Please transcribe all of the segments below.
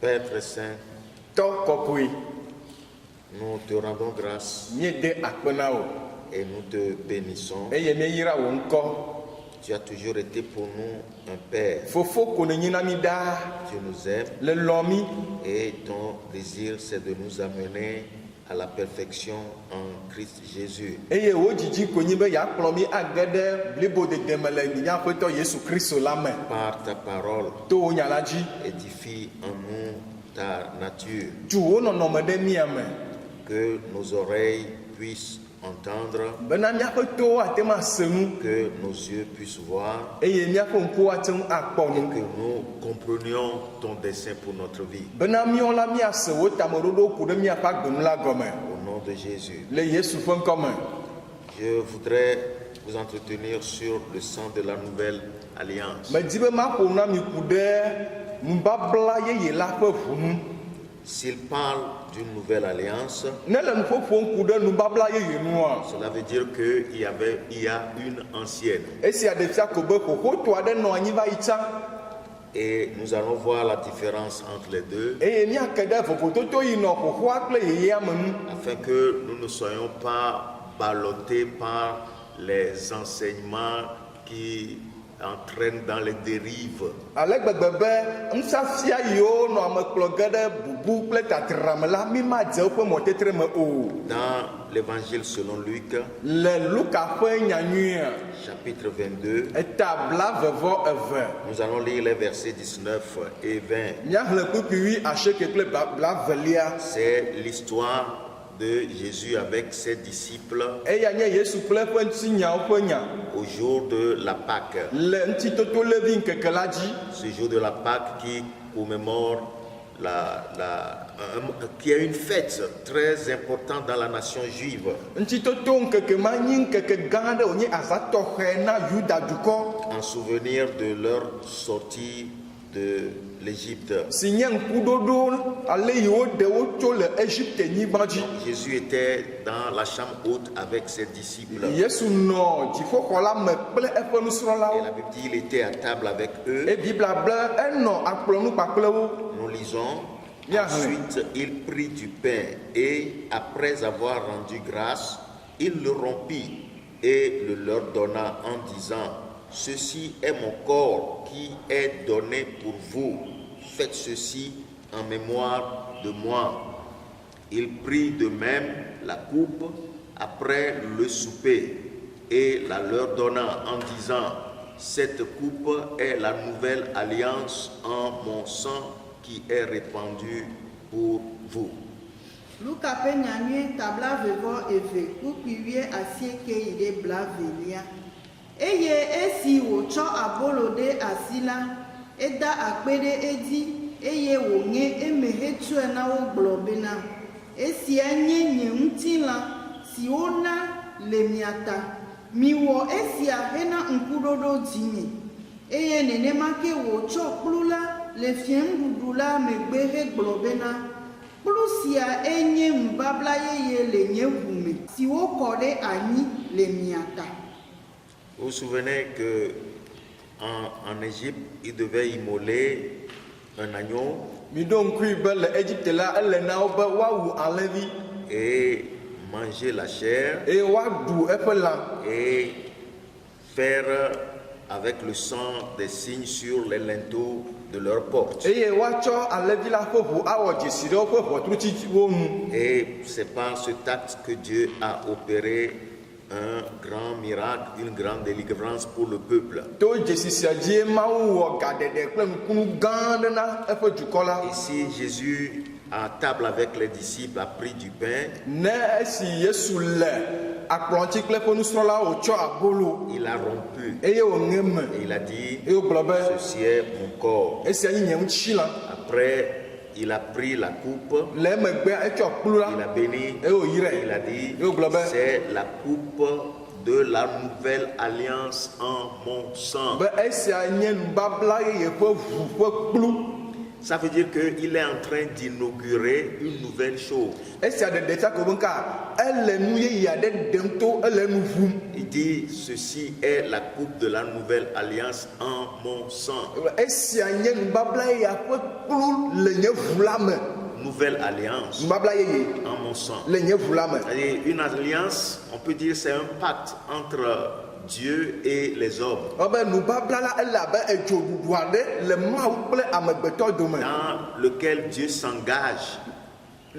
Père très saint, Tokopui, nous te rendons grâce Niede Akpenao, et nous te bénissons. Eyemeyira Wonko, Tu as toujours été pour nous un Père. Fofo Konenamida, Tu nous aimes le Lomi, et ton désir c'est de nous amener à la perfection en Christ Jésus. Eye Wojiji Konyibe Yakplomi Agade, Blibo de Demele, Yapoto Yesu Christo Lame, Par ta parole, To Nyalaji, édifie en nous ta nature, Juo no Nomade Miame, que nos oreilles puissent entendre, Bena Miapoto Atema Semu, que nos yeux puissent voir, Eye Miaponko Atem et Akponu, que nous comprenions ton dessein pour notre vie. Bena Miola Miase, Wotamorodo Kudemia Pagdumla Gome, Au nom de Jésus, Le Yesu Funkome. je voudrais vous entretenir sur le sang de la nouvelle alliance. Mais dis ma pour na mi kude mbabla ye la pe funu S'il parle d'une nouvelle alliance, ne le mfo fon kude mbabla ye noa cela veut dire qu'il y a une ancienne. e si ade fia ko be ko to ade no anyi va ita Et nous allons voir la différence entre les deux, e mi akede fo to yi no ko ho akle ye amanu afin que nous ne soyons pas ballottés par les enseignements qui entraînent dans les dérives. ale gbegbe msa fia yo no ameklo gede bubu ple tatram la mi ma je pe motetre me o Dans l'évangile selon Luc, le luka pe nyanyua chapitre 22, etabla vevo eve nous allons lire les versets 19 et 20. nya hle kupi asheke ple bla velia C'est l'histoire de Jésus avec ses disciples eya nye Yesu kple ƒe ŋutinyawo ƒe nya au jour de la Pâque. le ŋutitoto levi ŋkeke la dzi Ce jour de la Pâque qui commémore qui est une fête très importante dans la nation juive, ŋutitoto ŋkeke ma nyi ŋkeke gã aɖe wònye azatɔxɛ na Yuda dukɔ en souvenir de leur sortie de l'Égypte. si nye ŋkuɖoɖo ale yi woɖe wo tso le Égypte nyigba dzi. Jésus était dans la chambre haute avec ses disciples. Yesu nɔ dziƒoxɔ la me kple eƒe Et nusrɔ̃lawo la Bible dit qu'il était à table avec eux. e Bibla be enɔ akplɔnu kpakple wo. Nous lisons. Bien. Ensuite, il prit du pain et après avoir rendu grâce, il le rompit et le leur donna en disant: ceci est mon corps qui est donné pour vous. Faites ceci en mémoire de moi. Il prit de même la coupe après le souper et la leur donna en disant: cette coupe est la nouvelle alliance en mon sang qui est répandu pour vous. Luka ƒe nyanyui tabla vevo eve kpukpui wie asieke yi ɖe bla velia eye esi wòtsɔ abolo ɖe asi la eda akpe ɖe edzi eye wòŋe eme hetɔe na wo gblɔ bena esia nye nye ŋutilã si wona le mia ta miwɔ esia hena ŋkuɖoɖo dzinye eye nenema ke wòtsɔ kplu la le fiẽnuɖuɖu la megbe hegblɔ bena kplu sia enye nubabla yeye le nye ʋu me si wokɔ ɖe anyi le mia ta. Vous vous souvenez que en Égypte, ils devaient immoler un agneau mi ɖo ŋkui be le Égypte la ele na wo be woawu alẽvi et manger la chair eye woaɖu eƒe lã et faire avec le sang des signes sur les linteaux de leur porte. eye woatsɔ alẽvi la ƒe ʋu awɔ dzesi ɖe woƒe ʋɔtrutsiwo nu. Et c'est par cet acte que Dieu a opéré un grand miracle, une grande délivrance pour le peuple. To dzesi sia dzie Mawu wɔ gaɖeɖe kple nukunu gã aɖe na eƒe dukɔ la. Ici, Jésus, à table avec les disciples, a pris du pain. Ne esi Yesu le akplɔ̃tsi kple eƒe nusrɔ̃lawo wòtsɔ abolo Il a rompu eye wòŋe me et il a dit: eye wògblɔ be ceci est mon corps. esia nye nye ŋutilã. Après, il a pris la coupe, Le emegbe etsɔ kplu il la a béni, eye wòyrɛ il a dit: eye wògblɔ be c'est la coupe de la nouvelle alliance en mon sang. be esia nye nubabla yeye ƒe ʋu ƒe kplu. Ça veut dire qu'il est en train d'inaugurer une nouvelle chose. esia ɖeɖe tsa ko be nka ele nu yeye aɖe ɖem to ele nu ʋum. Il dit, ceci est la coupe de la nouvelle alliance en mon sang. Esia nye nubabla yeye ƒe kplu le nye ʋu la me. Nouvelle alliance Nubabla yeye en mon sang. le nye ʋu la me. C'est-à-dire, une alliance, on peut dire c'est un pacte entre Dieu et les hommes. Ɔbe nubabla la ele abe edzoɖuɖu aɖe le Mawu kple amegbetɔ dome. Dans lequel Dieu s'engage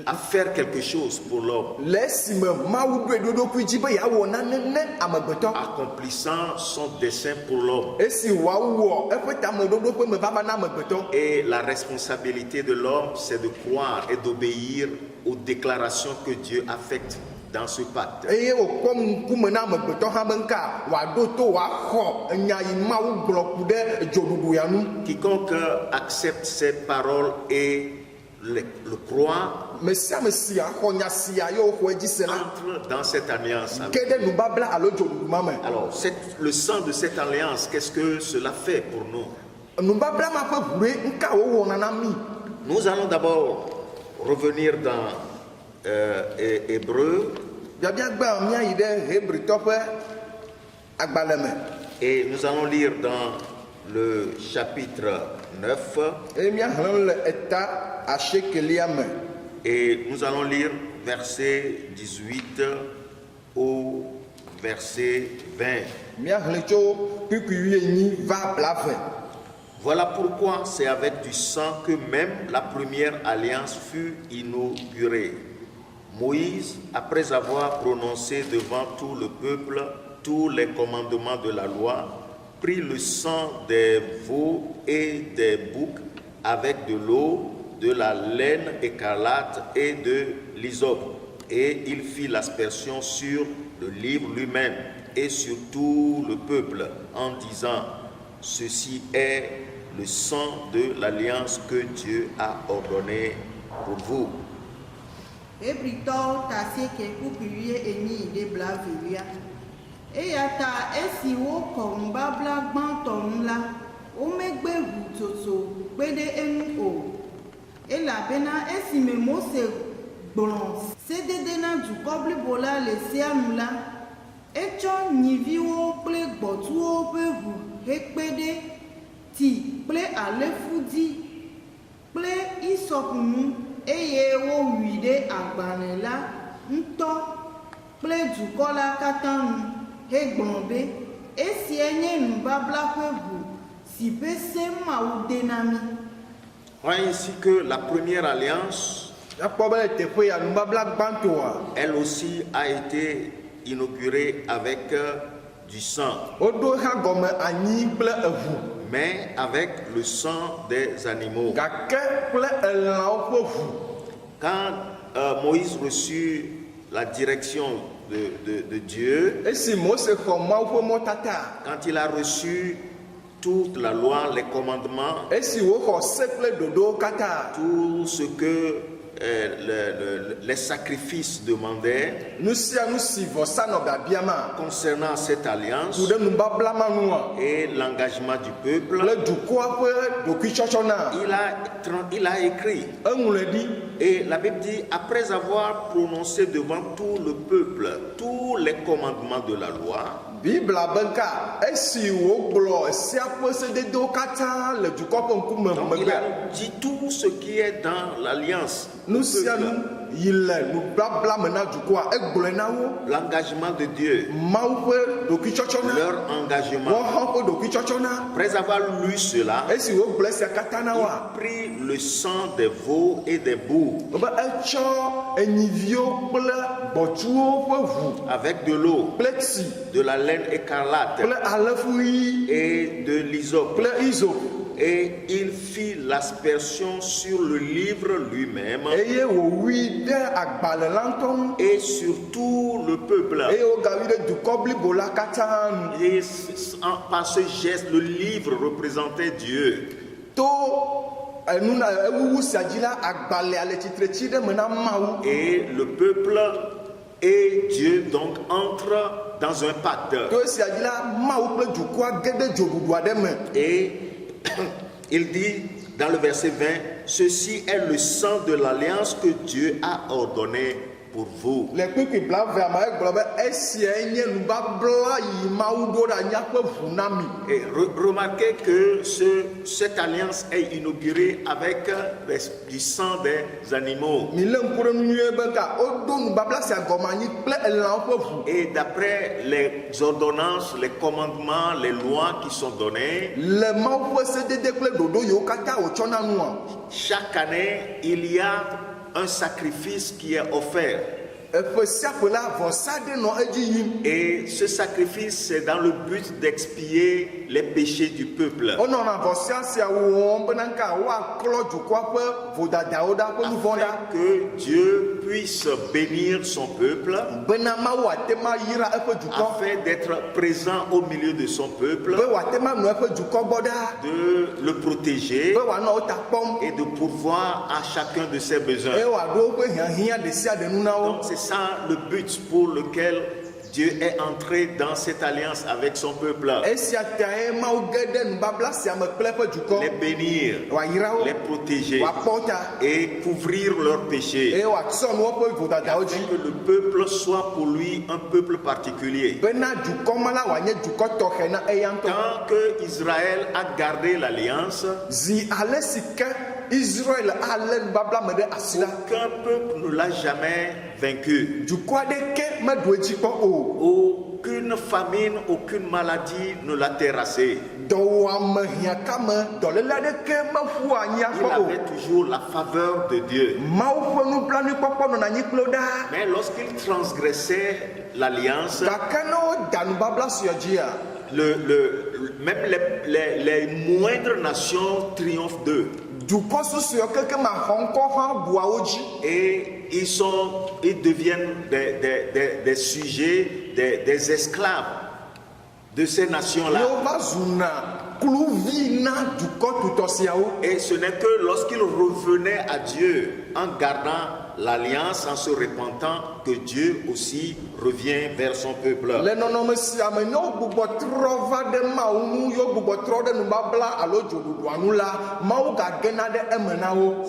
à faire quelque chose pour l'homme, Le esime Mawu ɖoe ɖo ɖokui dzi be yeawɔ nane ne amegbetɔ. accomplissant son dessein pour l'homme. Esi wòawɔ eƒe tameɖoɖo ƒe mevava na amegbetɔ. Et la responsabilité de l'homme, c'est de croire et d'obéir aux déclarations que Dieu a faites dans ce pacte. Eye wòkɔ ŋkume na amegbetɔ hã be nka wòaɖo to wòaxɔ nya yi Mawu gblɔ ku ɖe dzoɖuɖu ya nu. Quiconque accepte ces paroles et le croit Me sia me si axɔ nya sia ye woxɔ edzi se la entre dans cette alliance. ke ɖe nubabla alo dzoɖuɖu ma me. Alors, le sang de cette alliance, qu'est-ce que cela fait pour nous? Nubabla ma ƒe ʋue nka wowɔna na mi. Nous allons d'abord revenir dans Hébreu Biabia gbe míayi ɖe Hebritɔ ƒe agbalẽ me. et nous allons lire dans le chapitre 9 Eye míaxlẽ le eta asiekelia me. et nous allons lire verset 18 au verset 20. Míaxlẽ tso kpikui 18 va blave. Voilà pourquoi c'est avec du sang que même la première alliance fut inaugurée. Moïse, après avoir prononcé devant tout le peuple tous les commandements de la loi, prit le sang des veaux et des boucs avec de l'eau, de la laine écarlate et de l'hysope, et il fit l'aspersion sur le livre lui-même et sur tout le peuple en disant: ceci est le sang de l'alliance que Dieu a ordonné pour vous. Hebritɔwo ta asieke kpukpui enyi ɖe blavelia. Eya ta esi wokɔ nubabla gbãtɔ ŋu la, womegbe ʋu tsotso kpe ɖe eŋu o. Elabena esime Mose gblɔ sedede na dukɔ blibo la le sea nu la, etsɔ nyiviwo kple gbɔtuwo ƒe ʋu hekpe ɖe ti kple alefu dzi kple hisɔp ŋu eye wowui ɖe agbalẽ la ŋutɔ kple dukɔ la katã ŋu hegblɔ be esia nye nubabla ƒe ʋu si ƒe se Mawu de na mi. Voyez ici que la première alliance, Akpɔ be le teƒe ya nubabla gbãtɔa, elle aussi a été inaugurée avec du sang, woɖo exa gɔme anyi kple eʋu, mais avec le sang des animaux. gake kple elãwo ƒe ʋu. Quand Moïse reçut la direction de Dieu, Esi Mose xɔ Mawu ƒe mɔtata, quand il a reçu toute la loi, les commandements, esi woxɔ se kple ɖoɖowo katã, tout ce que les sacrifices demandaient nu sia nu si vɔsa nɔ biabia ma concernant cette ku alliance ɖe nubabla ma nua et l'engagement du peuple, kple dukɔa ƒe ɖokuitsɔtsɔ na il a écrit. eŋlɔe ɖi. Et la Bible dit, après avoir prononcé devant tout le peuple tous les commandements de la loi, Bibla be nka esi wogblɔ esia ƒe sededewo katã le dukɔ ƒe ŋkume donc il megbe, a dit tout ce qui est dans l'alliance, nu sia nu yi le nubabla me na dukɔa egblɔe na wo. l'engagement de Dieu, Mawu ƒe ɖokuitsɔtsɔ na leur engagement. wɔhɔ ƒe ɖokuitsɔtsɔ na. Après avoir lu cela, Esi wogblɔ esia katã na woa, il prit le sang des veaux et des boucs wobe etsɔ enyiviwo kple gbɔtuwo ƒe ʋu avec de l'eau, kple tsi de la laine écarlate kple alefu ɣi et de l'hysope. kple izo, Et il fit l'aspersion sur le livre lui-même eye wòwui ɖe agbalẽ la ŋutɔ ŋu, et sur tout le peuple. eye wogawui ɖe dukɔ blibo la katã nu. Et par ce geste, le livre représentait Dieu. To enuna ewuwu sia dzi la, agbalẽa le tsitretsi ɖe me na Mawu, Et le peuple et Dieu donc entrent dans un pacte. to esia dzi la Mawu kple dukɔa ge ɖe dzoɖuɖu aɖe me. Et il dit dans le verset 20, ceci est le sang de l'alliance que Dieu a ordonné pour vous. Le kpekpe bla ve ama egblɔ be esia nye nubabla yi mawu ɖo ɖe anyaƒe ʋu na mi. Et remarquez que cette alliance est inaugurée avec du sang des animaux. Mi le ŋku ɖe nu nyuie be ka woɖo nubabla sia gɔme anyi kple elãwo ƒe ʋu. Et d'après les ordonnances, les commandements, les lois qui sont données, Le mawu ƒe sedede kple ɖoɖo yiwo katã wotsɔ na nua. chaque année, il y a un sacrifice qui est offert. Eƒe sia ƒe la vɔsa ɖe nɔ edzi yim. Et ce sacrifice, c'est dans le but d'expier les péchés du peuple. Wonɔna vɔsa sia wɔm bena ka woaklɔ dukɔa ƒe vodadawo ɖa ƒe nu vɔ̃ ɖa. Afin que Dieu puisse bénir son peuple, Bena mawu ate ma yra eƒe dukɔ. afin d'être présent au milieu de son peuple, Be wòate ma nɔ eƒe dukɔ gbɔ ɖa. de le protéger Be wòanɔ wo ta kpɔm. et de pourvoir à chacun de ses besoins. Eye wòaɖo woƒe hiahiã ɖe sia ɖe nu na wo. Donc c'est ça le but pour lequel Dieu est entré dans cette alliance avec son peuple. Esia tae mawu ge ɖe nubabla sia me kple eƒe dukɔ. Les bénir, Wòayra wo. les protéger Wòakpɔ ta. et couvrir leurs péchés. Eye wòatsɔ nu woƒe vodadawo dzi. Afin que le peuple soit pour lui un peuple particulier. Bena dukɔ ma la wòanye dukɔ tɔxɛ na eya ŋutɔ. Tant que Israël a gardé l'alliance, Zi ale si ke Israel alé nubabla me ɖe asi la. aucun peuple ne l'a jamais vaincu. Dukɔ aɖeke meɖo edzi kpɔ o. Aucune famine, aucune maladie ne l'a terrassé. Dɔwɔame hiãkame dɔléle aɖeke meƒu anyi Il akpɔ o. avait toujours la faveur de Dieu. Mawu ƒe nublanuikpɔkpɔ nɔna anyi kplo ɖaa. Mais lorsqu'il transgressait l'alliance, Gake ne woda nubabla sia dzia, même les moindres nations triomphent d'eux. dukɔ susuewo keke ma xɔ ŋkɔ hã bua wo dzi. Et ils deviennent des sujets, des esclaves de ces nations-là. Yewo va zuna kluvi na dukɔ tutɔ siawo. Et ce n'est que lorsqu'ils revenaient à Dieu en gardant l'alliance, en se repentant, que Dieu aussi revient vers son peuple. Le nɔnɔme sia me ne wo gbugbɔ trɔ va ɖe mawu ŋu, yewo gbugbɔ trɔ ɖe nubabla alo dzoɖuɖua ŋu la, mawu gagena ɖe eme na wo.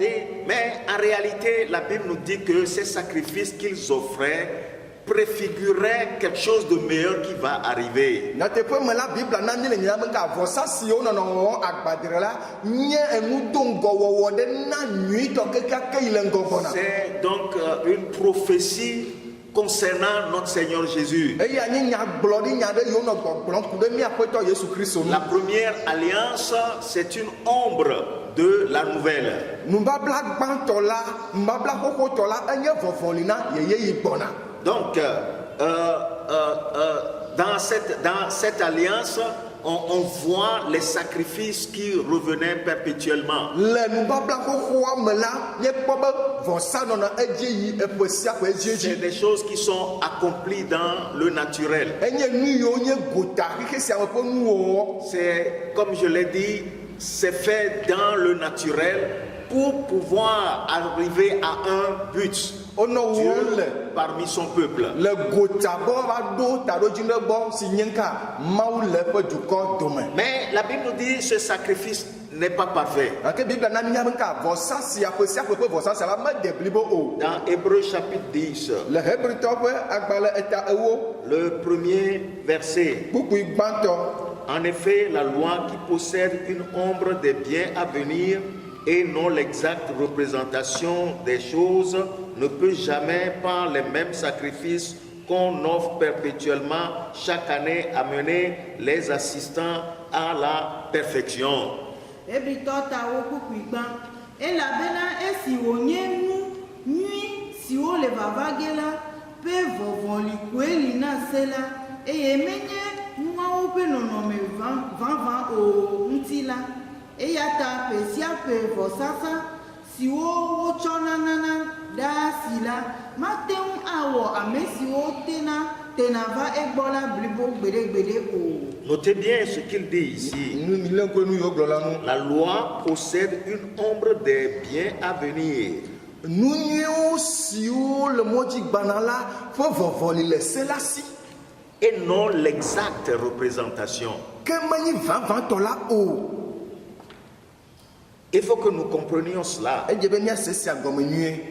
Mais en réalité, la Bible nous dit que ces sacrifices qu'ils offraient préfiguraient quelque chose de meilleur qui va arriver. Nyateƒe me la Biblia na mi le nyina be ka vɔsa siwo nɔnɔ wɔwɔ agbadre la nye eŋudoŋgɔwɔwɔ ɖe na nyuitɔ kekeake yi le ŋgɔ gbɔna. C'est donc une prophétie concernant notre Seigneur Jésus. Eya nye nyagblɔɖi nya ɖe yiwo nɔ gbɔgblɔm ku ɖe míaƒetɔ Yesu Kristo La ŋu. première alliance, c'est une ombre de la nouvelle. Nubabla gbãtɔ la, nubabla xoxotɔ la, enye vɔvɔli na yeye yi gbɔna. Donc, dans cette alliance, on voit les sacrifices qui revenaient perpétuellement. Le nubabla xoxoa me la, míekpɔ be vɔsa nɔnɔ edzi yi eƒe sia ƒe edzi C'est edzi. des choses qui sont accomplies dans le naturel. Enye nu yiwo nye gota xixe sia me ƒe nuwɔwɔ. C'est, comme je l'ai dit, c'est fait dans le naturel pour pouvoir arriver à un but. Wonɔ Dieu wɔm le parmi son peuple. le gota bɔ va ɖo taɖodzi ɖe gbɔ si nye ka Mawu le eƒe dukɔ dome. Mais la Bible nous dit ce sacrifice n'est pas parfait. Gake Biblia na mi nya be ka vɔsa sia ƒe ƒe vɔsa sia la mede blibo o. Dans Hébreux chapitre 10, Le Hebritɔwo ƒe agbalẽ eta ewo le premier verset. kpukpui gbãtɔ. En effet, la loi qui possède une ombre des biens à venir et non l'exacte représentation des choses ne peut jamais, par les mêmes sacrifices qu'on offre perpétuellement chaque année, amener les assistants à la perfection. Hebritɔ ta wo kpukpui gbã. Elabena esi wònye nu nyui siwo le vava ge la ƒe vɔvɔli koe li na se la, eye menye nuawo ƒe nɔnɔme vavã o ŋuti la. Eya ta ƒe sia ƒe vɔsasa siwo wotsɔna nana ɖaa si la, mate ŋu awɔ ame siwo tena va egbɔ la blibo gbeɖegbeɖe o. Notez bien ce qu'il dit ici. Nu mi le ŋkɔ nu yiwo gblɔ la nu. La loi possède une ombre des biens à venir. Nu nyuiwo siwo le mɔdzi gbana la ƒe vɔvɔli le se la si. Et non l'exacte représentation. Ke menyi vavãtɔ la o. Il faut que nous comprenions cela. edze be míase sia gɔme nyuie.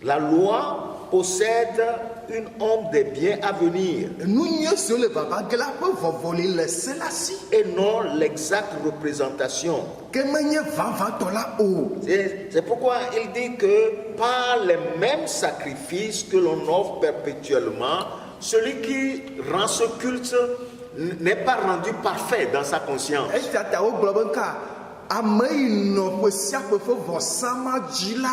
La loi possède une ombre des biens à venir Nu nyuie siwo le vava ge la ƒe vɔvɔli le se la si. et non l'exacte représentation. Ke menye vavãtɔ la o. C'est pourquoi il dit que par les mêmes sacrifices que l'on offre perpétuellement, celui qui rend ce culte n'est pas rendu parfait dans sa conscience. Esia ta wogblɔ be ka ame yi nɔ ƒe sia ƒe ƒe vɔsama dzi la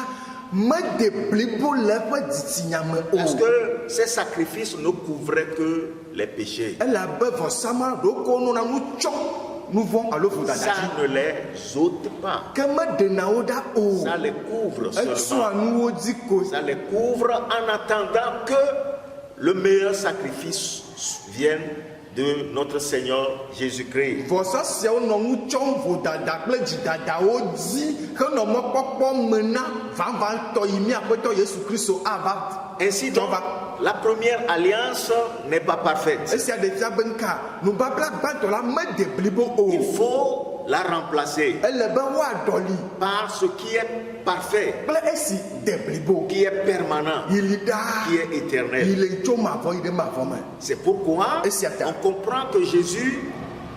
meɖe blibo le eƒe dzitsinya me Parce o. que ces sacrifices ne couvraient que les péchés. Elabe vɔsama ɖoko nona nu tsɔ nu vɔ alo vodada Ça dzi. ne les ôte pas. Ke meɖena wo ɖa o. Ça les couvre Etsɔa seulement. nuwo dzi ko. Ça les couvre en attendant que le meilleur sacrifice vienne de notre Seigneur Jésus-Christ. Vɔsa siawo nɔ nu tsɔm vodada kple dzidadawo dzi henɔ mɔkpɔkpɔ me na vavãtɔ yi mi aƒetɔ Yesu Kristo ava. Ainsi donc, la première alliance n'est pas parfaite. Esia ɖe fia be nka nubabla gbãtɔ la meɖe blibo o. Il faut la remplacer Ele be woaɖɔli par ce qui est parfait, kple esi de blibo. qui est permanent, Yi li ɖaa. qui est Yi éternel. le tso mavɔ yi ɖe mavɔ me. C'est pourquoi on comprend que Jésus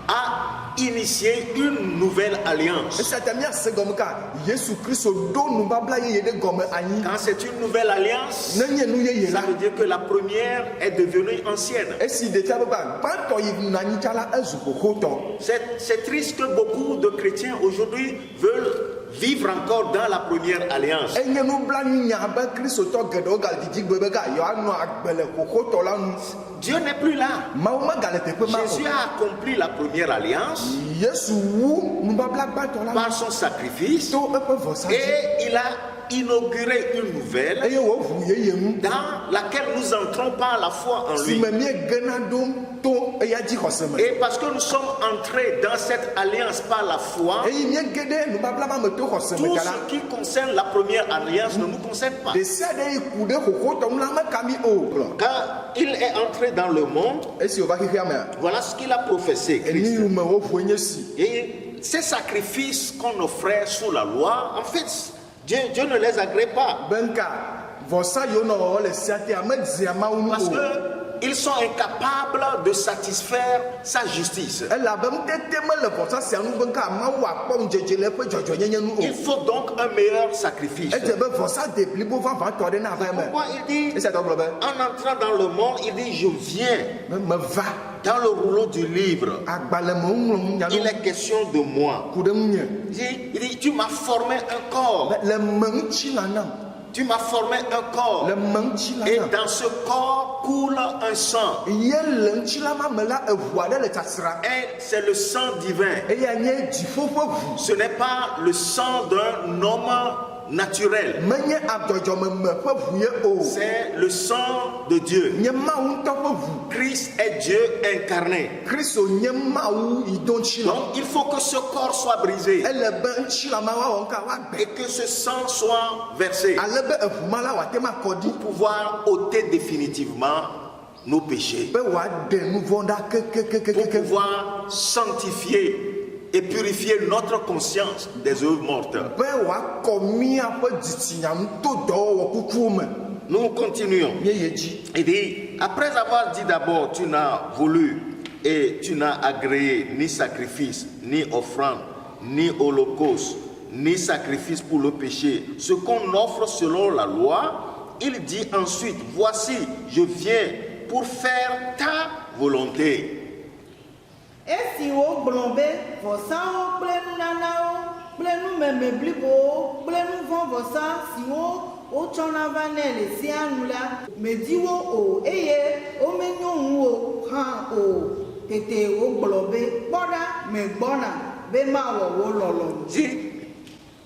a initié une nouvelle alliance. Esia ta míase gɔme ka Yesu Kristo ɖo nubabla yeye ɖe gɔme anyi. Quand c'est une nouvelle alliance, Nenye nu yeye ça la. veut dire que la première est devenue ancienne. Esi ɖe fia be ba gbãtɔ yi na anyi tsa la ezu xoxotɔ. C'est triste que beaucoup de chrétiens aujourd'hui veulent vivre encore dans la première alliance. Enye nublanunya be kristotɔ geɖewo gadidi gbe be ga yewoanɔ agbe le xoxotɔ la nu. Dieu n'est plus là. Mawu megale teƒe ma Jésus o. a accompli la première alliance Yesu wu nubabla gbãtɔ la par son sacrifice to eƒe vɔsa dzi. et il a inauguré une nouvelle Eye wòʋu yeye ŋu. dans laquelle nous entrons par la foi en Si lui. me miegena ɖom to eya dzixɔse me. Et parce que nous sommes entrés dans cette alliance par la foi, Eye miege ɖe nubabla ma me to xɔse me tout ta la. ce qui concerne la première alliance ne nous concerne pas. Ɖe sia ɖe yi ku ɖe xoxotɔ ŋu la meka mi o. Kplɔ. Quand il est entré dans le monde, Esi wòva xexea mea. voilà ce qu'il a professé, Christ. Eniyu me woʋue nye si. Et ces sacrifices qu'on offrait sous la loi, en fait, Dieu ne les agrée pas. Be nka vɔsa yiwo nɔ wɔwɔ le sia tea medzia Mawu nu Parce o. qu'ils sont incapables de satisfaire sa justice. Elabe ŋutete mele vɔsa sia nu be nka Mawu akpɔ ŋudzedze le eƒe dzɔdzɔnyenye nu Il o. faut donc un meilleur sacrifice. Edze be vɔsa de blibo vavãtɔ ɖe na va me. Pourquoi il dit, Esia tɔ gblɔ be en entrant dans le monde, il dit, je viens meva dans le rouleau du livre. agbalẽ me ŋlɔ nya Il nu est question de moi. ku ɖe ŋunye. Il dit, tu m'as formé un corps. Le me ŋutsi la nam. Tu m'as formé un corps. Le me ŋutsi la Et nam. dans ce corps coule un sang. Ye le ŋutsi la ma me la eʋu aɖe le tsasra. Et c'est le sang divin. Eya nye dziƒo ƒe ʋu. Ce n'est pas le sang d'un homme naturel. Menye adzɔdzɔmeme ƒe ʋu ye o. C'est le sang de Dieu. Nye Mawu ŋutɔ ƒe ʋu. Christ est Dieu incarné. Kristo nye Mawu yi do ŋutsi la. Donc il faut que ce corps soit brisé Ele be ŋutsi la ma woawɔ nka woagbe. et que ce sang soit versé Ale be eʋu ma la wòate ma kɔ ɖi. pour pouvoir ôter définitivement nos péchés, Be wòaɖe nu vɔ̃ ɖa pour kekekekeke. pouvoir sanctifier et purifier notre conscience des œuvres mortes. Be wòakɔ míaƒe dzitsinya ŋu to dɔwɔwɔ kukuwo me. Nous continuons. Míeye dzi. Il dit, après avoir dit d'abord, tu n'as voulu et tu n'as agréé ni sacrifice, ni offrande, ni holocauste, ni sacrifice pour le péché, ce qu'on offre selon la loi, il dit ensuite, voici, je viens pour faire ta volonté. Esi wogblɔ be vɔsawo kple nunanawo kple numeme blibowo kple nuvɔ vɔsa siwo wotsɔna va nɛ le sia nu la medi wo o eye womenyo ŋu o hã o. Tete wogblɔ be kpɔɖa megbɔna be mawɔ wo lɔlɔ̃nu. Dit,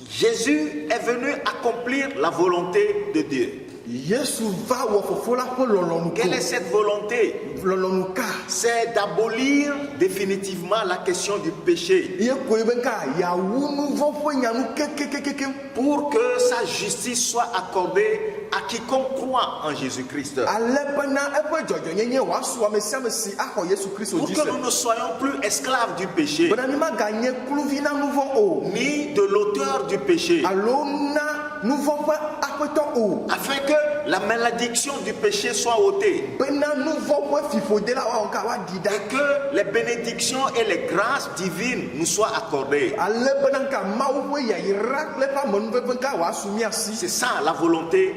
Jésus est venu accomplir la volonté de Dieu. Yesu va wɔ fofo la ƒe lɔlɔ̃nu Quelle est cette volonté? lɔlɔ̃nu ka C'est d'abolir définitivement la question du péché ye koe be ka yawu nu vɔ ƒe nyanu kekekekeke pour que sa justice soit accordée à quiconque croit en Jésus-Christ. ale bena eƒe dzɔdzɔnyenye wòasu ame sia ame si axɔ Yesu Kristo Pour dzi que se nous ne soyons plus esclaves du péché, bena mi maganye kluvi na nu vɔ o ni de l'auteur du péché, alo na nu vɔ ƒe aƒetɔ o afin que la malédiction du péché soit ôtée bena nu vɔ ƒe fifode la woawɔ ka woaɖi ɖa et que les bénédictions et les grâces divines nous soient accordées. ale bena ka mawu ƒe yayra kple eƒe amenuveve ka wòasu miasi C'est ça la volonté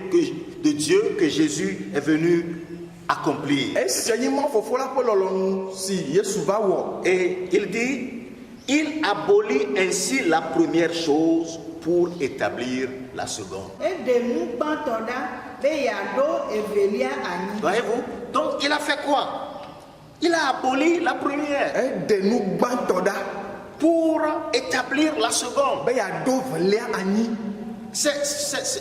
de Dieu que Jésus est venu accomplir. esia nye mɔ fofo la ƒe lɔlɔ̃nu si Yesu va wɔ Et il dit, il abolit ainsi la première chose pour établir la seconde. Eɖe nu gbãtɔ ɖa be yeaɖo evelia anyi. Voyez-vous? Donc il a fait quoi? Il a aboli la première eɖe nu gbãtɔ ɖa pour établir la seconde. be yeaɖo velia anyi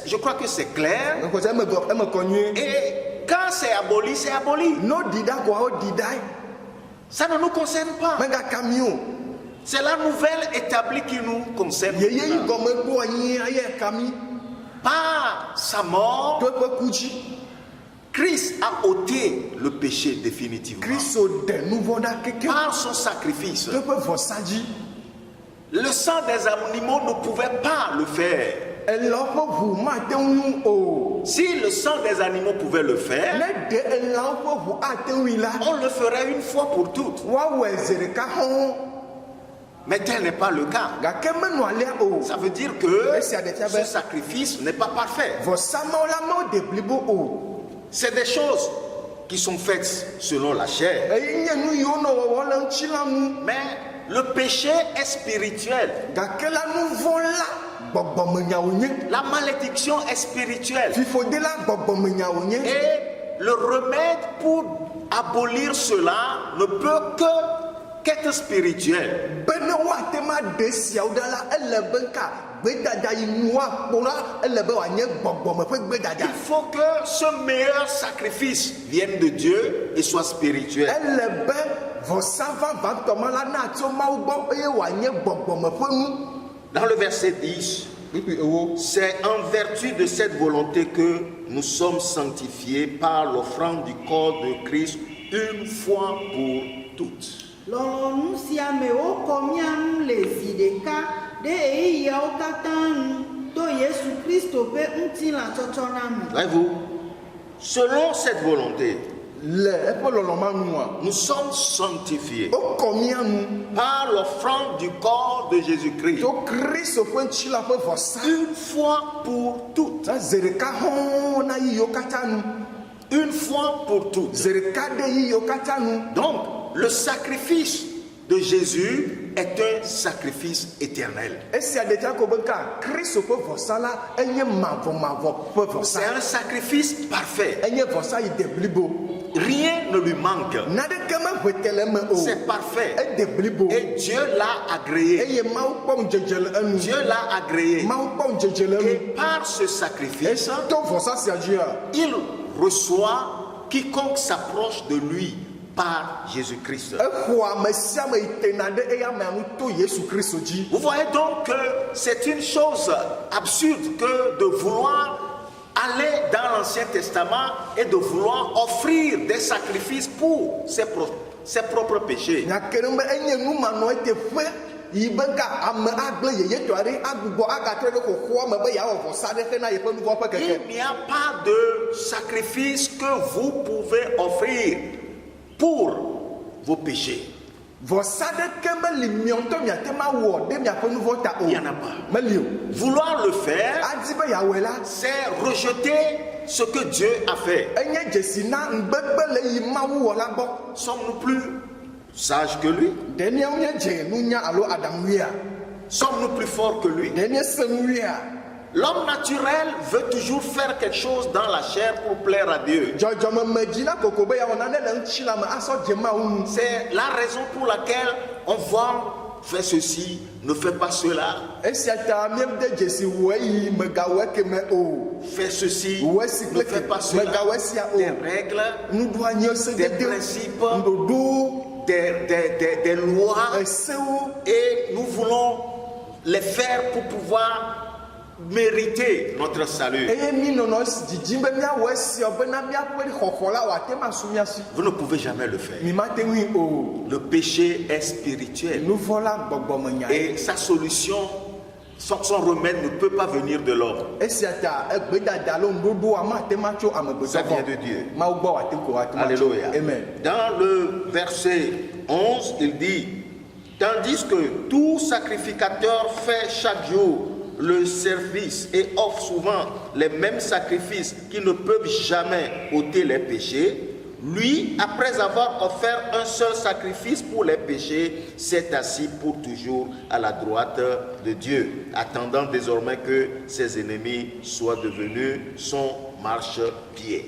Je crois que c'est clair. ekɔsɛ eme kɔ nyuie Et quand c'est aboli, c'est aboli. no ɖi ɖa koa woɖi ɖae Ça ne nous concerne pas. megaka mi o C'est la nouvelle établie qui nous concerne. yeye yi gɔme ɖo anyi eye ka mi Par sa mort, to eƒe ku dzi Christ a ôté le péché définitivement. Kristo ɖe nu vɔ ɖa keke Par son sacrifice. to eƒe vɔsa dzi Le sang des animaux ne pouvait pas le faire. elã ƒe ʋu mate ŋu o Si le sang des animaux pouvait le faire, ne ɖe elãwo ƒe ʋu ate ŋui la on le ferait une fois pour toutes. woawɔe ze ɖeka xɔ̃ Mais tel n'est pas le cas. gake menɔ alea o Ça veut dire que Esia ɖe fia be- ce sacrifice n'est pas parfait. vɔsa mawo la mawo de blibo o C'est des choses qui sont faites selon la chair. eye nye nu yiwo nɔ wɔwɔ le ŋutsi la ŋu Mais le péché est spirituel. gake la nu vɔ la gbɔgbɔmenyawo nye La malédiction est spirituelle. fifode la gbɔgbɔmenyawo nye Et le remède pour abolir cela ne peut qu'être spirituel. be ne woate ma ɖe siawo ɖa la ele be ka gbedada yi nu woakpɔ la ele be wòanye gbɔgbɔme ƒe gbedada Il faut que ce meilleur sacrifice vienne de Dieu et soit spirituel. ele be vɔsa vavãtɔ ma la na tso mawu gbɔ eye wòanye gbɔgbɔme ƒe nu Dans le verset 10, c'est en vertu de cette volonté que nous sommes sanctifiés par l'offrande du corps de Christ une fois pour toutes. Lɔlɔ̃nu sia me wokɔ mía ŋu le zi ɖeka ɖe ɣeyiɣiawo katã ŋu to Yesu Kristo ƒe ŋutilãtsɔtsɔ la me. Voyez-vous, selon cette volonté, le eƒe lɔlɔ̃ma nua nous sommes sanctifiés wokɔ mía nu par l'offrande du corps de Jésus-Christ to Kristo ƒe ŋuti la ƒe vɔsa une fois pour toutes. na ze ɖeka xɔ̃ na yiyiwo katã nu Une fois pour toutes. ze ɖeka ɖe yiyiwo katã nu Donc, le sacrifice de Jésus est un sacrifice éternel. esia ɖe fia ko be ka Kristo ƒe vɔsa la enye mavɔmavɔ ƒe C'est vɔsa un sacrifice parfait. enye vɔsa yi de blibo Rien ne lui manque. naneke meʋete le eme o C'est parfait. ede blibo Et Dieu l'a agréé. eye mawu kpɔ ŋudzedze le enu Dieu l'a agréé. mawu kpɔ ŋudzedze le Et enu par ce sacrifice, to vɔsa sia dzia il reçoit quiconque s'approche de lui par Jésus-Christ. exɔ ame sia ame yi tena ɖe eya amea ŋu to Yesu Kristo dzi Vous voyez donc que c'est une chose absurde que de vouloir aller dans l'Ancien Testament et de vouloir offrir des sacrifices pour ses propres péchés. nyake ɖe be enye numanɔ teƒe yi be ka ame agble yeyetɔ aɖe agbugbɔ agatrɔ ɖe xoxoa me be yeawɔ vɔsa ɖe xe na yeƒe nu vɔ ƒe keke Il n'y a pas de sacrifice que vous pouvez offrir pour vos péchés. vɔsa ɖeke meli miɔtɔ miate ma wɔ ɖe miaƒe nu vɔ ta o Il y en a pas. meli o Vouloir le faire, adi be yeawɔe la c'est rejeter ce que Dieu a fait. enye dzesi na ŋgbegbe le yi mawu wɔ la gbɔ Sommes-nous plus sages que lui? ɖe míawo nye dze nunya alo aɖaŋuia Sommes-nous plus forts que lui? ɖe mie se nuia L'homme naturel veut toujours faire quelque chose dans la chair pour plaire à Dieu. dzɔdzɔme me dzi na koko be yawɔ nane le ŋutsi la me asɔ dze mawu nu C'est la raison pour laquelle on voit fais ceci, ne fais pas cela. esia ta miede dzesi wɔyi megawɔ keme o Fais ceci, wɔsi ne fais pas cela. megawɔ sia o Des règles, nuɖuanyi se des dede principes, ndodo des lois. esewo Et nous voulons les faire pour pouvoir mériter notre salut. eye mi nɔnɔ dzidzim be miawɔ esia bena miaƒe xɔxɔ la wòate ma su mia si Vous ne pouvez jamais le faire. mi ma te ŋui o Le péché est spirituel. nuvɔ la gbɔgbɔme nya Et sa solution, son remède ne peut pas venir de l'homme. esia ta egbedada lo ŋuɖoɖoa mate ma tso Ça vient amegbetɔ de Dieu. mawu gbɔ wòate ko wòate ma tso Alléluia. amen. Dans le verset 11, il dit, tandis que tout sacrificateur fait chaque jour le service et offre souvent les mêmes sacrifices qui ne peuvent jamais ôter les péchés, lui, après avoir offert un seul sacrifice pour les péchés, s'est assis pour toujours à la droite de Dieu, attendant désormais que ses ennemis soient devenus son marchepied.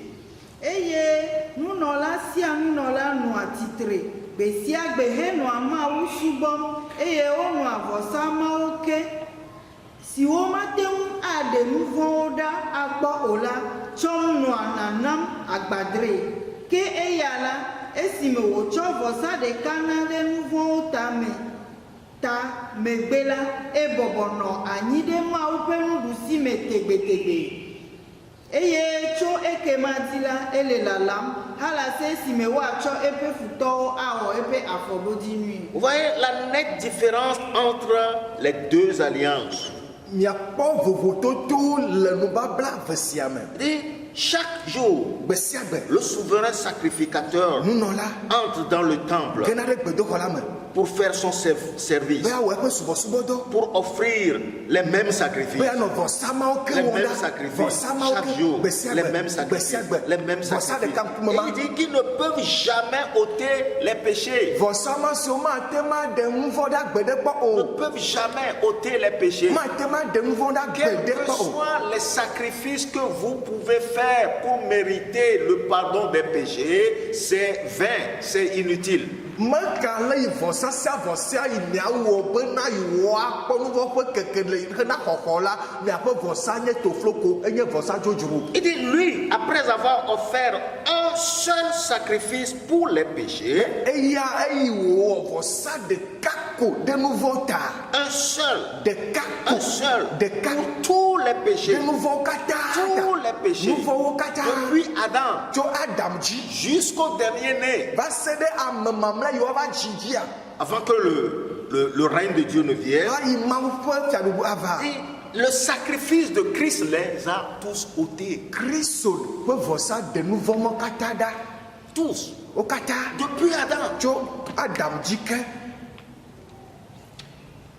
eye nunɔla sia nunɔla nɔa titre gbe sia gbe henɔa mawu subɔm eye wonɔa vɔsamawo ke siwo mate ŋu aɖe nu vɔ̃wo ɖa agbɔ o la tsɔm nɔa nanam agbadre ke eya la esime wòtsɔ vɔsa ɖeka na ɖe nu vɔ̃wo ta megbe la ebɔbɔnɔ anyi ɖe mawu ƒe nuɖusime tegbetegbe. Eye tso ekema di la ele lalam hala se esime woatsɔ eƒe futɔwo awɔ eƒe afɔɖodzi nyui. Vous voyez la nette différence entre les deux alliances. miakpɔ vovototo le nubabla ve sia me Et chaque jour, gbe sia gbe le souverain sacrificateur nunɔla entre dans le temple gena ɖe gbedoxɔ la me pour faire son service, be awɔ eƒe subɔsubɔdɔ pour offrir les mêmes be sacrifices. anɔ vɔsamawo ke Les wɔm mêmes ɖa sacrifices, vɔsamawo chaque ke jour, gbe sia les gbe mêmes gbe sacrifices, sia gbe les mêmes vɔsa sacrifices. ɖeka ŋkume ma Et il dit qu'ils ne peuvent jamais ôter les péchés. vɔsama siwo mate ma ɖe ŋuvɔ ɖe agbe ɖe kpɔ Ne o peuvent jamais ôter les péchés. mate ma ɖe ŋuvɔ ɖe agbe Quels ɖe que kpɔ o soient les sacrifices que vous pouvez faire pour mériter le pardon des péchés, c'est vain, c'est inutile. meka le yi vɔsa sia vɔsa yi miawɔ bena yiwɔ akpɔ nuvɔ ƒe keke le hena xɔxɔ la miaƒe vɔsa nye tofloko enye vɔsa dzodzro. Il dit, lui, après avoir offert un seul sacrifice pour les péchés, eya eyi wòwɔ vɔsa ɖeka ko ɖe nuvɔ ta un seul, ɖeka ko un seul, ɖeka pour tous les péchés, ɖe nuvɔwo katã tous les péchés, nuvɔwo katã depuis Adam tso Adam dzi jusqu'au dernier né, va se ɖe ame mamlɛ yiwo va dzi dzia avant que le règne de Dieu ne vienne. va yi mawu ƒe fiaɖuɖu ava. Et le sacrifice de Christ les a tous ôtés. Kristo ƒe vɔsa ɖe nuvɔ mɔ katã ɖa Tous. wo katã Depuis Adam. tso Adam dzi ke.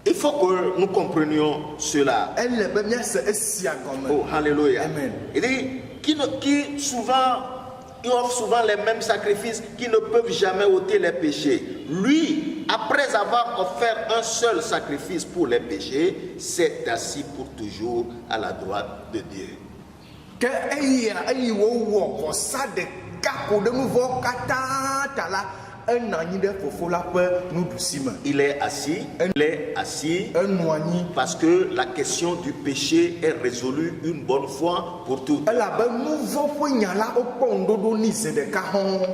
Il faut que nous comprenions cela. Ele be miase esia gɔme. Oh, alléluia. Amen. Il dit, ils offrent souvent les mêmes sacrifices qui ne peuvent jamais ôter les péchés. Lui, après avoir offert un seul sacrifice pour les péchés, s'est assis pour toujours à la droite de Dieu. Ke eya eyi wowɔ vɔsa ɖeka ko ɖe nuvɔ katã ta la enɔ anyi ɖe fofo la ƒe nuɖusime. Il est assis Enɔ anyi parce que la question du péché est résolue une bonne fois pour toutes. elabe nuvɔ ƒe nya la wokpɔ ŋuɖoɖo ni ze ɖeka hɔ̃.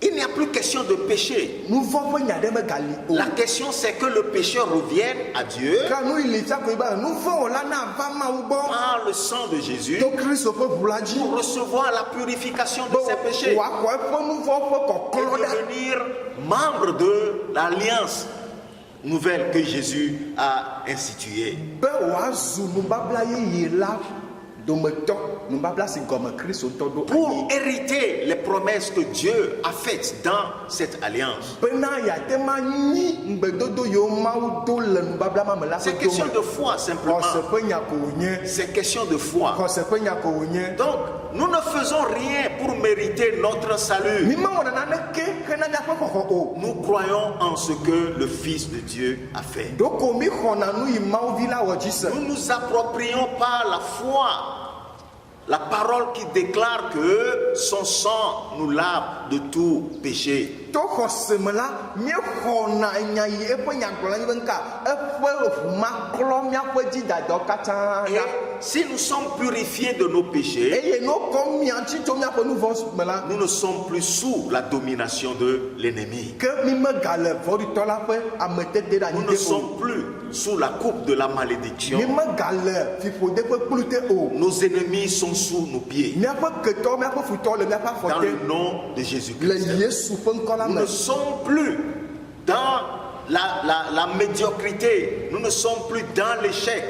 Il n'y a plus question de péché. Nuvɔ ƒe nya ɖe megali o. La question c'est que le pécheur revienne à Dieu Ke nu yi li fia koe be nuvɔwɔla na va Mawu gbɔ par le sang de Jésus to Kristo ƒe ʋu la dzi pour recevoir la purification de ses be péchés wòaxɔ eƒe nuvɔ ƒe et kɔklɔ ɖa. devenir membre de l'alliance nouvelle que Jésus a instituée. Be wòazu nubabla yeye la dometɔ nubabla si gɔme Kristo tɔ ɖo Pour anyi. hériter les promesses que Dieu a faites dans cette alliance. Bena yate ma nyi ŋgbedodo yiwo Mawu do le nubabla ma me la C'est ƒe question dome. de foi simplement. Xɔse ƒe nya ko wònye. C'est question de foi. Xɔse ƒe nya ko wònye. Donc, nous ne faisons rien pour mériter notre salut. Mi mewɔ naneke hena miaƒe xɔxɔ o. Nous croyons en ce que le Fils de Dieu a fait. Ɖoko mi xɔna nu yi Mawu vi la wɔ dzi se. Nous nous approprions par la foi La parole qui déclare que son sang nous lave de tout péché. to xɔseme la míexɔna nya yi eƒe nyagblɔla yi be nka eƒe ʋuma klɔ míaƒe dzidadawo katã Et ɖa si nous sommes purifiés de nos péchés, eye ne wokɔ mia ŋuti tso míaƒe nu vɔ me la nous ne sommes plus sous la domination de l'ennemi. ke mi megale vɔɖitɔ la ƒe ametete ɖe Nous anyi ne te o sommes plus sous la coupe de la mi malédiction. megale fiƒode ƒe kplu te o Nos ennemis sont sous nos pieds. míaƒe ketɔwo míaƒe futɔwo le míaƒe afɔ Dans te le nom de le Jésus-Christ. Yesu ƒe ŋkɔ la Nous me ne sommes plus dans la médiocrité. Nous ne sommes plus dans l'échec.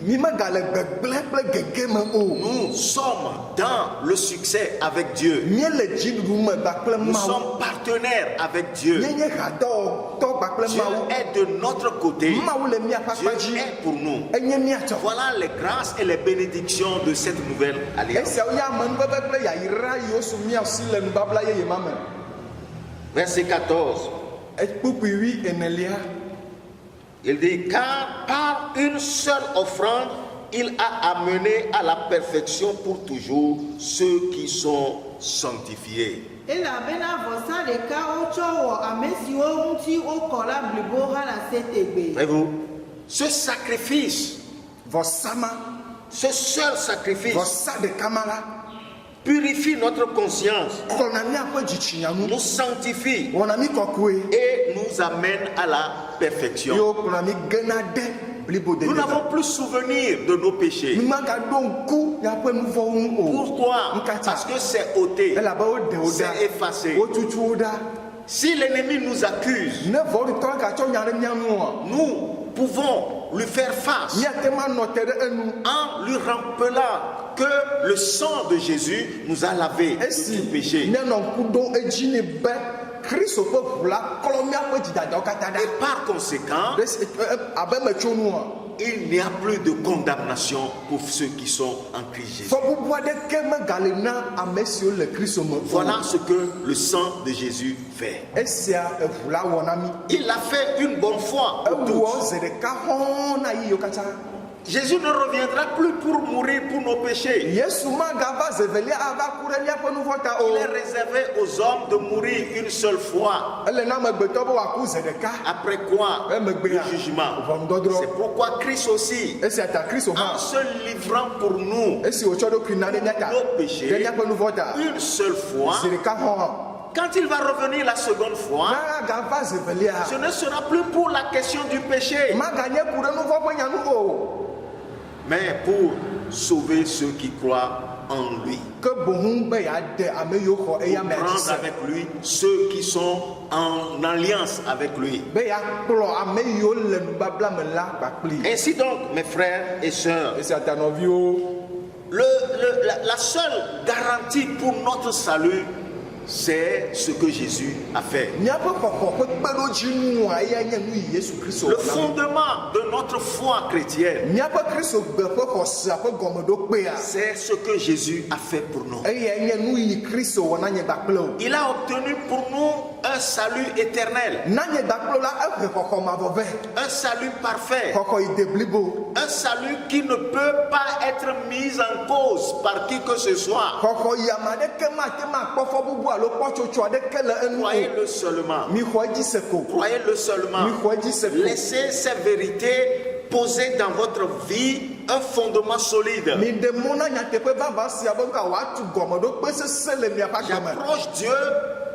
mi megale gbegblẽ kple gege me o Nous sommes dans le succès avec Dieu. míele dziɖuɖu me kpakple Nous Mawu sommes partenaires avec Dieu. míenye hadɔwɔtɔ kpakple Dieu Mawu est de notre côté. Mawu le míaƒe Dieu akpa dzi est pour nous. enye míatsɔ Voilà les grâces et les bénédictions de cette nouvelle alliance. esiawo ya amenuveve kple yayra yiwo su míawo si le nubabla yeye ma me Verset 14. kpukpui enelia Il dit, car par une seule offrande, il a amené à la perfection pour toujours ceux qui sont sanctifiés. elabena vɔsa ɖeka wotsɔ wɔ ame siwo ŋuti wokɔ la blibo hã le ase tegbe. Voyez-vous, ce sacrifice, vɔsama ce seul sacrifice, vɔsa ɖeka ma la purifie notre conscience, xɔna míaƒe dzitsinyanu nous sanctifie wɔna mi kɔkɔe et nous amène à la eye perfection. wokplɔna mi gena ɖe blibo Nous dede n'avons plus souvenir de nos péchés. mi magaɖo ŋku míaƒe nu vɔwo ŋu o Pourquoi? Nkatsa. Parce que c'est ôté, elabe woɖe wo ɖa c'est effacé. wotutu wo ɖa Si l'ennemi nous accuse, ne vɔɖitɔ gatsɔ nya ɖe mía ŋua nous pouvons lui faire face míate ma nɔ te ɖe enu en lui rappelant que le sang de Jésus nous a lavé de esi tout péché. míanɔ ŋku ɖom edzi nɛ be kristu ƒe ʋu la klɔ míaƒe dzidadawo katã Et ɖa par conséquent, abe metso nua il n'y a plus de condamnation pour ceux qui sont en Christ Jésus. fɔ bubu aɖeke megale na ame siwo le kristu me o Voilà ce que le sang de Jésus fait. esia eʋu la wɔ na mi Il l'a fait une bonne fois pour ewɔ tous. ze ɖeka xɔ̃ na yi yiwo katã Jésus ne reviendra plus pour mourir pour nos péchés. yesu magava zevelia ava ku ɖe míaƒe nu vɔ ta Il est o réservé aux hommes de mourir une seule fois. ele na amegbetɔ be wòaku ze ɖeka Après quoi? emegbea Le jugement. ʋɔnudɔdrɔ̃ C'est pourquoi Christ aussi, esia ta kristu en hã se livrant pour nous esi wòtsɔ ɖokui na ɖe míata nos péchés ɖe míaƒe nu vɔ ta une seule fois, zi ɖeka xɔ̃ quand il va revenir la seconde fois, magava zevelia ce ne sera plus pour la question du péché, maganye ku ɖe nu vɔ ƒe nyanu o mais pour sauver ceux qui croient en lui. ke boŋu be yeaɖe ame yiwo xɔ eya me Prendre atise avec lui ceux qui sont en alliance avec lui. be yeakplɔ ame yiwo le nubabla me la kpakpli Ainsi donc, mes frères et sœurs, esia ta nɔviwo la seule garantie pour notre salut, c'est ce que Jésus a fait. míaƒe xɔxɔ ƒe kpeɖodzinua eya nye nu yi yesu kristu Le wɔ na mi. fondement de notre foi chrétienne, míaƒe kristu gbe ƒe xɔsea ƒe gɔmeɖokpea c'est ce que Jésus a fait pour nous. eya nye nu yi kristu wɔ na nye gbakple o Il a obtenu pour nous un salut éternel, na nye gbakple la ehe xɔxɔ mavɔvɛ un salut parfait, xɔxɔ yi de blibo un salut qui ne peut pas être mis en cause par qui que ce soit. xɔxɔ yi ame aɖeke mate ma kpɔ fɔ bubu alo kpɔtsotso aɖeke le enu o Croyez-le seulement. mi xɔ edzi se ko Croyez-le seulement. mi xɔ edzi se ko Laissez ces vérités poser dans votre vie un fondement solide. mi ɖe mo na nyateƒe vava sia be nka wòatu gɔmeɖokpe sesẽ le miaƒe agame J'approche Dieu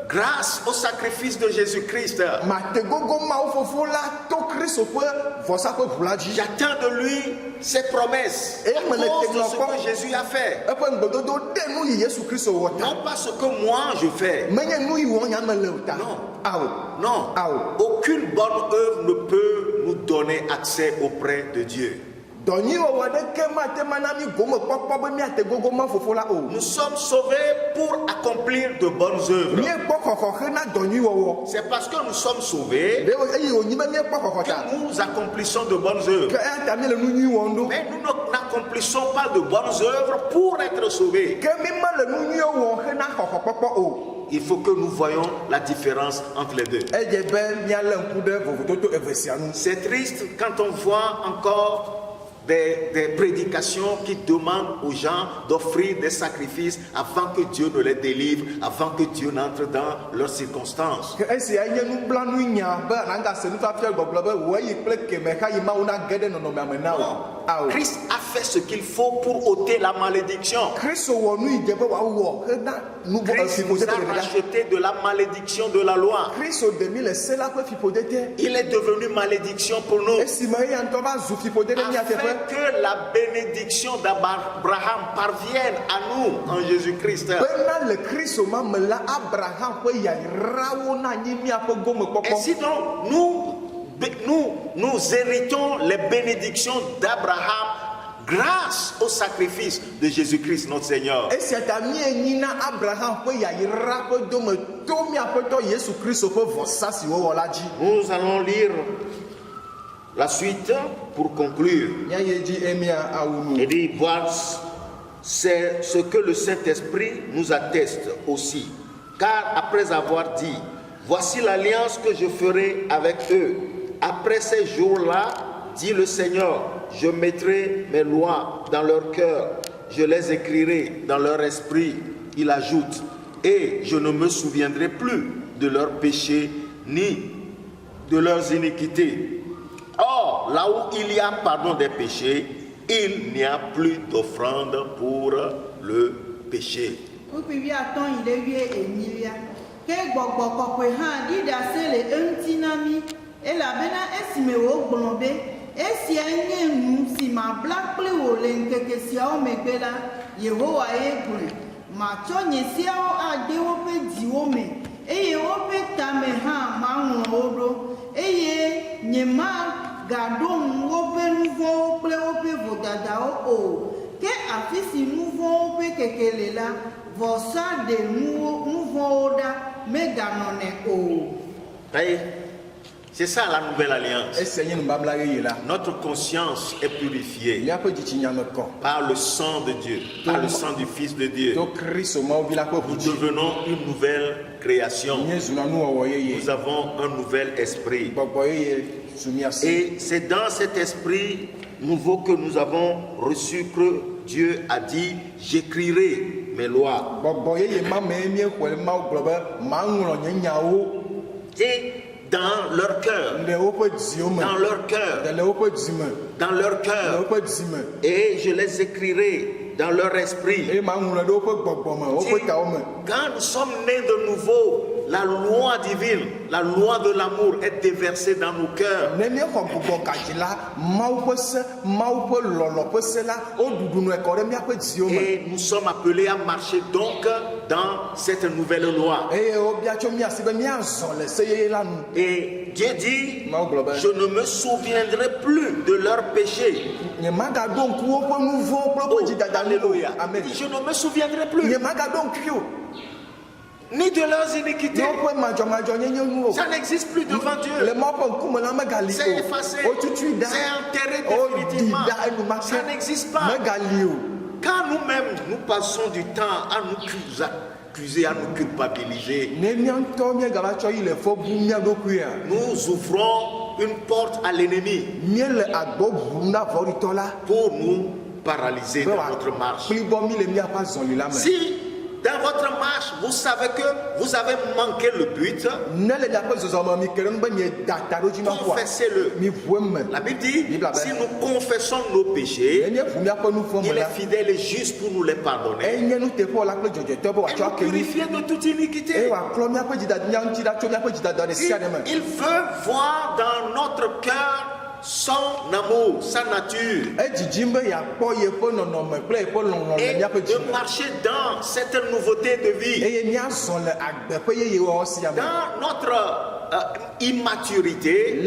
grâce au sacrifice de Jésus-Christ. mate gogo mawu fofo la to kristu ƒe vɔsa ƒe ʋu la dzi J'attends de lui ses promesses Et à me le cause de ce technopole. que Jésus a fait. eƒe ŋgbedodo ɖe nu yi yesu kristu wɔ ta Non pas ce que moi je fais. menye nu yi wɔ nyame le o ta Non. ao Non. ao Aucune bonne œuvre ne peut nous donner accès auprès de Dieu. dɔnyiwɔwɔ aɖeke mate ma na mi gomekpɔkpɔ be miate gogo ma fofo la o Nous sommes sauvés pour accomplir de bonnes œuvres. miekpɔ xɔxɔ he na dɔnyiwɔwɔ C'est parce que nous sommes sauvés eye wònyi be miekpɔ xɔxɔ ta que nous accomplissons de bonnes œuvres. ke eya ta mi le nu nyui wɔm ɖo Mais nous n'accomplissons pas de bonnes œuvres pour être sauvés. ke mi me le nu nyuiwo wɔm he na xɔxɔkpɔkpɔ o Il faut que nous voyions la différence entre les deux. edze be mialé ŋku ɖe vovototo eve sia nu C'est triste quand on voit encore des prédications qui demandent aux gens d'offrir des sacrifices avant que Dieu ne les délivre, avant que Dieu n'entre dans leurs circonstances. Non. Christ a fait ce qu'il faut pour ôter la malédiction. Christ nous a racheté de la malédiction de la loi. Il est devenu malédiction pour nous. Afin que la bénédiction d'Abraham parvienne à nous en Jésus-Christ. Et sinon, nous héritons les bénédictions d'Abraham grâce au sacrifice de Jésus-Christ notre Seigneur. Nous allons lire la suite pour conclure. Il dit, c'est ce que le Saint-Esprit nous atteste aussi. Car après avoir dit, voici l'alliance que je ferai avec eux. Après ces jours-là, dit le Seigneur, je mettrai mes lois dans leur cœur, je les écrirai dans leur esprit. Il ajoute, et je ne me souviendrai plus de leurs péchés ni de leurs iniquités. Or, là où il y a pardon des péchés, il n'y a plus d'offrande pour le péché. Gardons wope nouveau ple wope vodadao o ke afisi nouveau wope kekele la vosa de nouveau oda me ganone o. C'est ça la nouvelle alliance. Notre conscience est purifiée par le sang de Dieu, par le sang du Fils de Dieu. Nous devenons une nouvelle création. Nous avons un nouvel esprit. Et c'est dans cet esprit nouveau que nous avons reçu que Dieu a dit, j'écrirai mes lois. Et dans leur cœur, dans leur cœur, dans leur cœur, et je les écrirai dans leur esprit. Quand nous sommes nés de nouveau, la loi divine, la loi de l'amour est déversée dans nos cœurs. Et nous sommes appelés à marcher donc dans cette nouvelle loi. Et Dieu dit, je ne me souviendrai plus de leurs péchés. Alléluia. Je ne me souviendrai plus ni de leurs iniquités. Ça n'existe plus devant Dieu. C'est effacé. C'est enterré définitivement. Ça n'existe pas. Quand nous-mêmes nous passons du temps à nous accuser, à nous culpabiliser, nous ouvrons une porte à l'ennemi pour nous paralyser dans notre marche. Si dans votre marche, vous savez que vous avez manqué le but, confessez-le. La Bible dit, si nous confessons nos péchés, il est fidèle et juste pour nous les pardonner et nous purifier de toute iniquité. Il veut voir dans notre cœur son amour, sa nature, et de marcher dans cette nouveauté de vie. Dans notre immaturité,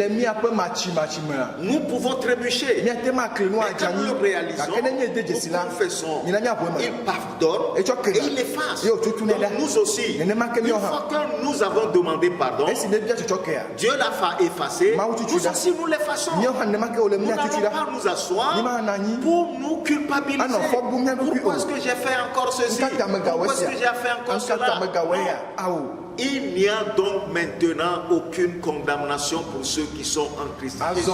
nous pouvons trébucher. Mais quand nous le réalisons, nous confessons, il pardonne et il efface. Donc nous aussi, une fois que nous avons demandé pardon, Dieu l'a effacé, nous aussi nous l'effaçons. Nous n'allons pas nous asseoir pour nous culpabiliser. Pourquoi est-ce que j'ai fait encore ceci? Pourquoi est-ce que j'ai fait encore cela? Non. Il n'y a donc maintenant aucune condamnation pour ceux qui sont en Christ Jésus.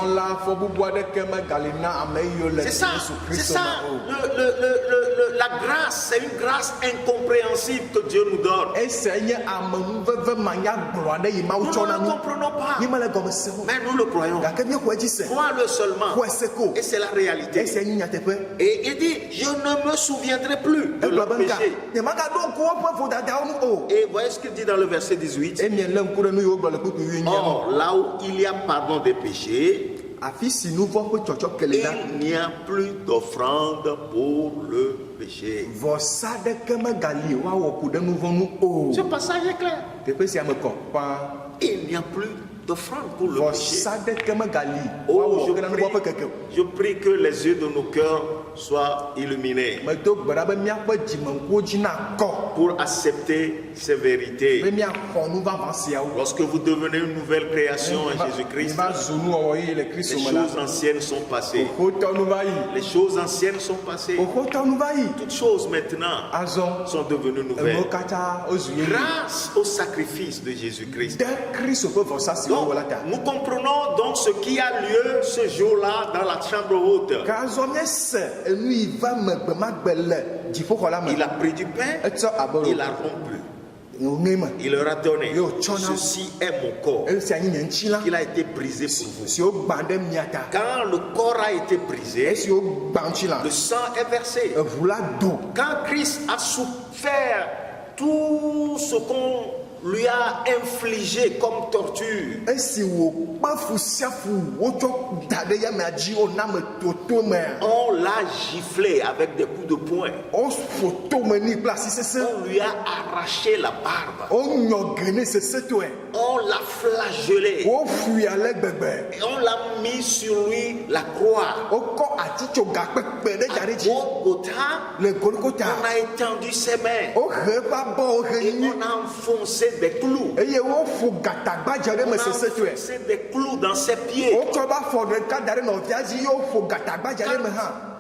C'est ça, c'est ça. La grâce, c'est une grâce incompréhensible que Dieu nous donne. Nous ne le comprenons pas, mais nous le croyons. Crois-le seulement. Et c'est la réalité. Et il dit, je ne me souviendrai plus de leur péché. Et voyez ce qu'il dit dans le verset 18. Or, là où il y a pardon des péchés, il n'y a plus d'offrande pour le péché. Ce passage est clair. Il n'y a plus d'offrande pour le péché. Oh, je prie que les yeux de nos cœurs soient illuminés pour accepter ces vérités. Lorsque vous devenez une nouvelle création en Jésus-Christ, les choses anciennes sont passées. Les choses anciennes sont passées. Toutes choses maintenant sont devenues nouvelles. Grâce au sacrifice de Jésus-Christ. Donc, nous comprenons donc ce qui a lieu ce jour-là dans la chambre haute. Il a pris du pain, il a rompu. Il leur a donné. Ceci est mon corps. Il a été brisé pour vous. Quand le corps a été brisé, le sang est versé. Quand Christ a souffert tout ce qu'on lui a infligé comme torture, on l'a giflé avec des coups de poing. On lui a arraché la barbe. On l'a flagellé. Et on l'a mis sur lui la croix. Golgotha, on a étendu ses mains. Et on a enfoncé des clous. On a enfoncé des clous dans ses pieds.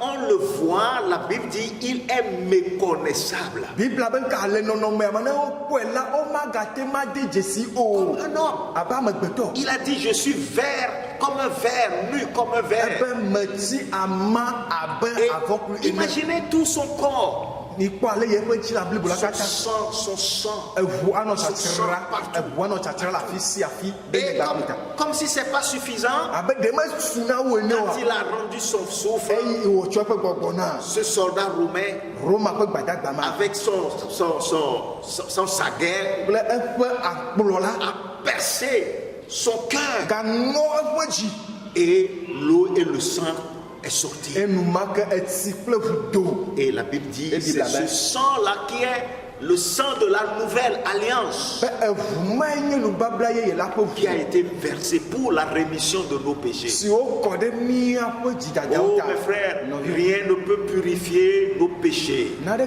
On le voit, la Bible dit, il est méconnaissable. Il a dit, je suis vert comme un ver, nu comme un ver. Et imaginez tout son corps. Son sang et comme si c'est pas suffisant, quand il a rendu son souffle, ce soldat romain avec son saguet a percé son cœur et l'eau et le sang est sorti. Et la Bible dit, c'est ce sang-là qui est le sang de la nouvelle alliance qui a été versé pour la rémission de nos péchés. Oh mes frères, rien ne peut purifier nos péchés. Rien ne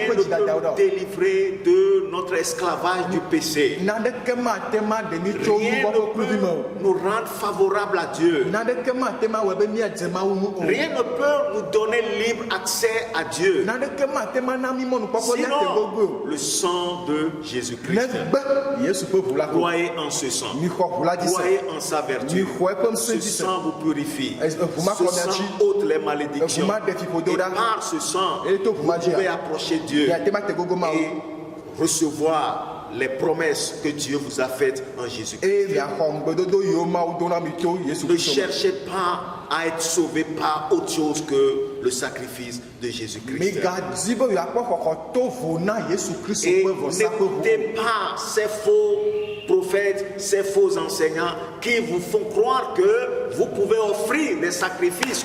peut nous délivrer de notre esclavage du péché. Rien ne peut nous rendre favorables à Dieu. Rien ne peut nous donner libre accès à Dieu. Sinon, le sang de Jésus-Christ. Croyez en ce sang. Croyez en sa vertu. Ce sang vous purifie. Ce sang ôte les malédictions. Et par ce sang, vous pouvez approcher Dieu et recevoir les promesses que Dieu vous a faites en Jésus-Christ. Ne cherchez pas à être sauvé par autre chose que le sacrifice de Jésus-Christ. Et n'écoutez pas ces faux prophètes, ces faux enseignants qui vous font croire que vous pouvez offrir des sacrifices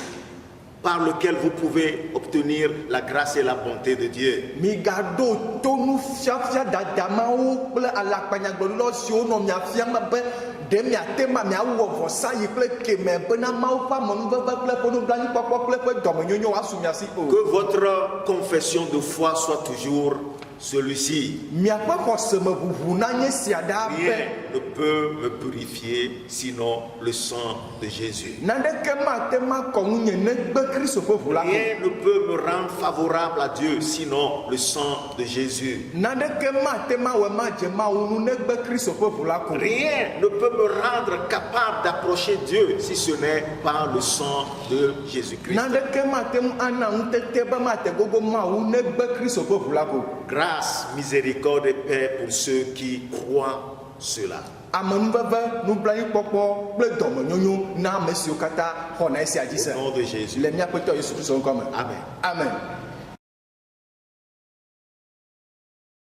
par lequel vous pouvez obtenir la grâce et la bonté de Dieu. Que votre confession de foi soit toujours celui-ci. Rien ne ne peut me purifier sinon le sang de Jésus. Naneke mate makɔ ŋunye negbe Kristo ƒe ʋu la ko. Rien ne peut me rendre favorable à Dieu sinon le sang de Jésus. Naneke mate mawɔ madze mawu nu negbe Kristo ƒe ʋu la ko. Rien ne peut me rendre capable d'approcher Dieu si ce n'est par le sang de Jésus-Christ. Naneke mate mu ana ŋutete be mate gogo mawu negbe Kristo ƒe ʋu la ko. Grâce, miséricorde et paix pour ceux qui croient cela. Amenuveve, nublanuikpɔkpɔ kple dɔmenyonyo na ame siwo katã xɔna esia dzi se. Au nom de Jésus. Le míaƒe Tɔ Yesu Kristo ŋkɔ me. Amen. Amen.